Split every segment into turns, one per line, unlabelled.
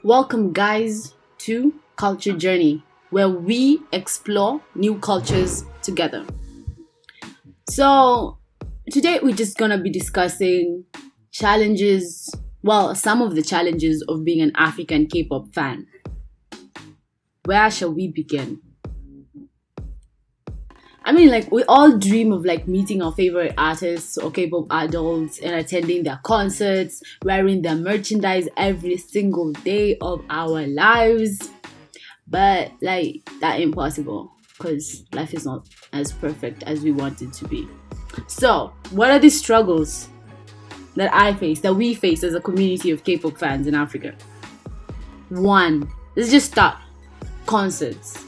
Welcome, guys, to Culture Journey, where we explore new cultures together. So, today we're just gonna be discussing challenges, well, some of the challenges of being an African K pop fan. Where shall we begin? I mean, like, we all dream of like meeting our favorite artists or K-pop idols and attending their concerts, wearing their merchandise every single day of our lives. But like, that impossible because life is not as perfect as we want it to be. So, what are the struggles that we face as a community of K-pop fans in Africa? One, let's just start. Concerts.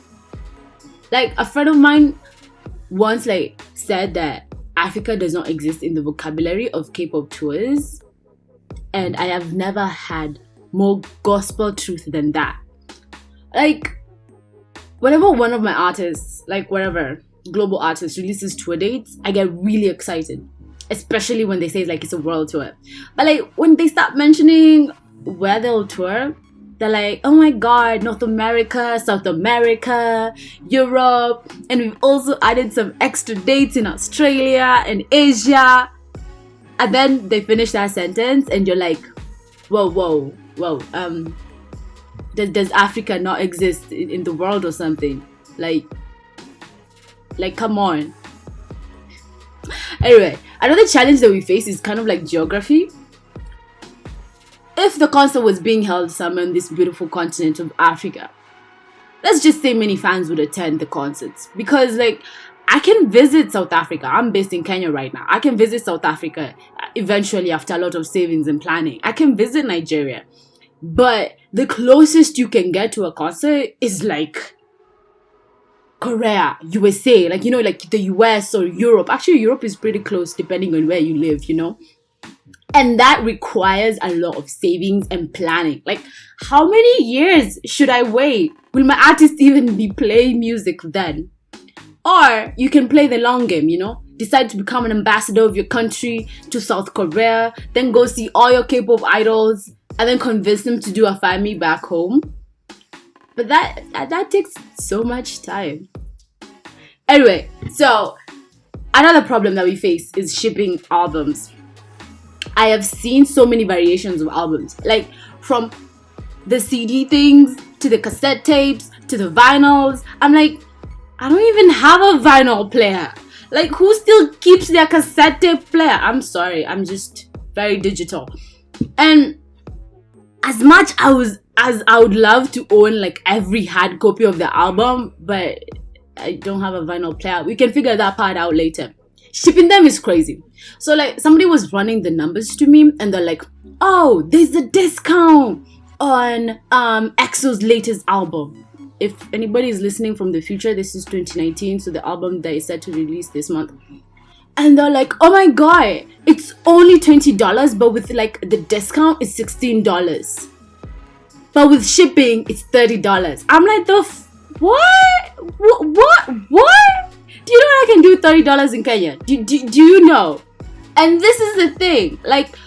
Like, a friend of mine once said that Africa does not exist in the vocabulary of K-pop tours, and I have never had more gospel truth than that. Like, whenever one of my artists, like whatever global artist releases tour dates, I get really excited, especially when they say like it's a world tour. But like when they start mentioning where they'll tour, they're like, oh my god, North America, South America, Europe, and we've also added some extra dates in Australia and Asia. And then they finish that sentence and you're like, whoa, does Africa not exist in the world or something? Like, come on. Anyway, another challenge that we face is kind of like geography. If the concert was being held somewhere on this beautiful continent of Africa, let's just say many fans would attend the concerts. Because like, I can visit South Africa. I'm based in Kenya right now. I can visit South Africa eventually after a lot of savings and planning. I can visit Nigeria. But the closest you can get to a concert is like Korea, USA, like the US or Europe. Actually, Europe is pretty close depending on where you live, And that requires a lot of savings and planning. Like, how many years should I wait? Will my artist even be playing music then? Or you can play the long game, Decide to become an ambassador of your country to South Korea, then go see all your K-pop idols, and then convince them to do a family back home. But that takes so much time. Anyway, so another problem that we face is shipping albums. I have seen so many variations of albums, like from the CD things to the cassette tapes to the vinyls. I'm like, I don't even have a vinyl player. Like, who still keeps their cassette tape player? I'm sorry, I'm just very digital. And as much as I would love to own like every hard copy of the album, but I don't have a vinyl player. We can figure that part out later. Shipping them is crazy. So like somebody was running the numbers to me and they're like, oh, there's a discount on EXO's latest album. If anybody is listening from the future, this is 2019, so the album that is set to release this month. And they're like, oh my god, it's only $20, but with like the discount it's $16. But with shipping, it's $30. I'm like, what? What? Do you know I can do $30 in Kenya? Do you know? And this is the thing. Like,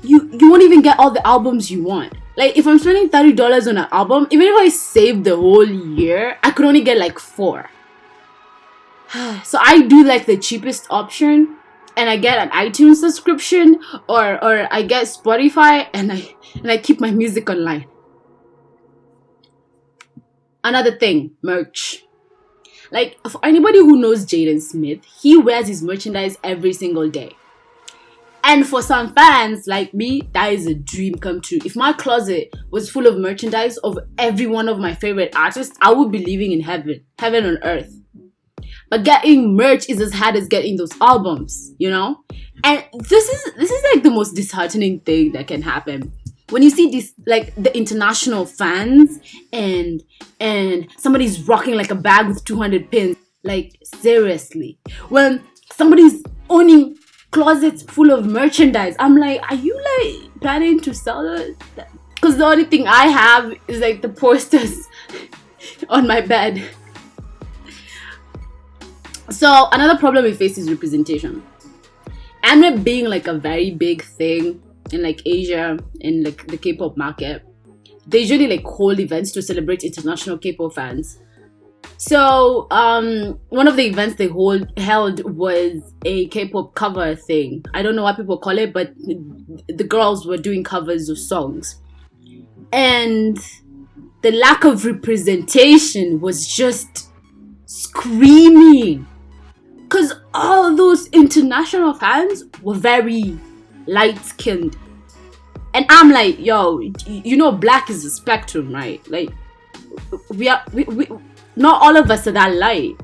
you won't even get all the albums you want. Like, if I'm spending $30 on an album, even if I save the whole year, I could only get like 4. So I do like the cheapest option, and I get an iTunes subscription, or I get Spotify, and I keep my music online. Another thing, merch. Like, for anybody who knows Jaden Smith, he wears his merchandise every single day. And for some fans like me, that is a dream come true. If my closet was full of merchandise of every one of my favorite artists, I would be living in heaven on earth. But getting merch is as hard as getting those albums, And this is like the most disheartening thing that can happen. When you see this, like the international fans and somebody's rocking like a bag with 200 pins, like seriously. When somebody's owning closets full of merchandise, I'm like, are you like planning to sell it? Because the only thing I have is like the posters on my bed. So another problem we face is representation. anime being like a very big thing in like Asia, in like the K-pop market, they usually like hold events to celebrate international K-pop fans. So one of the events they held was a K-pop cover thing. I don't know what people call it, but the girls were doing covers of songs, and the lack of representation was just screaming, because all those international fans were very light skinned. And I'm like, yo, you know, black is a spectrum, right? Like, we not all of us are that light.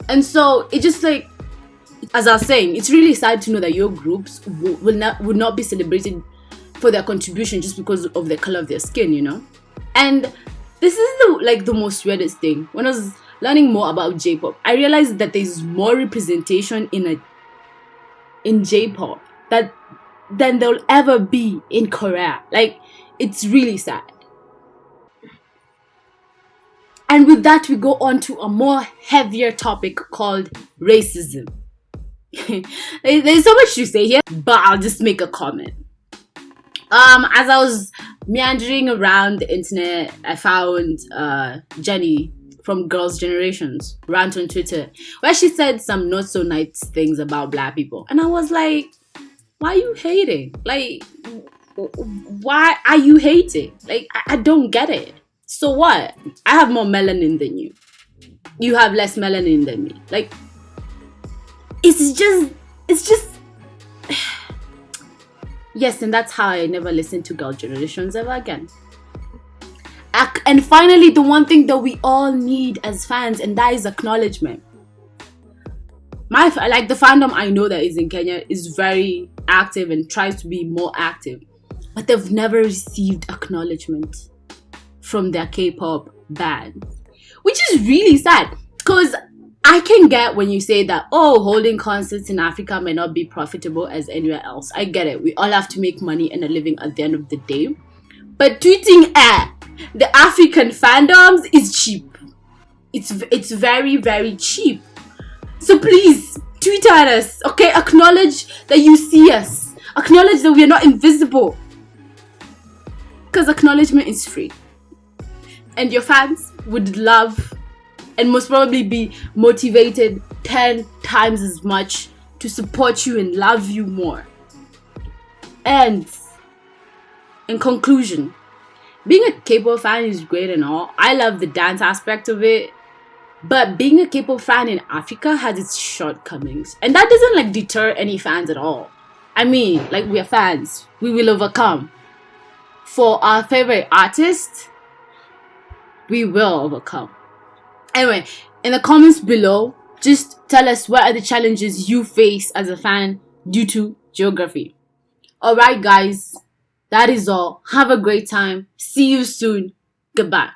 And so it just like, as I was saying, it's really sad to know that your groups would not be celebrated for their contribution just because of the color of their skin, you know? And this is the most weirdest thing. When I was learning more about J-pop, I realized that there's more representation in J-pop than there'll ever be in Korea. Like, it's really sad. And with that, we go on to a more heavier topic called racism. There's so much to say here, but I'll just make a comment. As I was meandering around the internet, I found Jenny from Girls' Generations rant on Twitter, where she said some not so nice things about black people. And I was like, why are you hating? Like, why are you hating? Like, I don't get it. So what? I have more melanin than you. You have less melanin than me. Like, it's just yes, and that's how I never listened to Girl Generations ever again. And finally, the one thing that we all need as fans, and that is acknowledgement. The fandom I know that is in Kenya is very active and tries to be more active, but they've never received acknowledgement from their K-pop bands, which is really sad. Because I can get when you say that, oh, holding concerts in Africa may not be profitable as anywhere else. I get it. We all have to make money and a living at the end of the day. But tweeting at the African fandoms is cheap. It's very, very cheap. So please, tweet at us, okay? Acknowledge that you see us. Acknowledge that we are not invisible. Because acknowledgement is free. And your fans would love and most probably be motivated 10 times as much to support you and love you more. And in conclusion, being a K-pop fan is great and all. I love the dance aspect of it. But being a K-pop fan in Africa has its shortcomings. And that doesn't like deter any fans at all. I mean, like, we are fans. We will overcome. For our favorite artist, we will overcome. Anyway, in the comments below, just tell us what are the challenges you face as a fan due to geography. Alright guys, that is all. Have a great time. See you soon. Goodbye.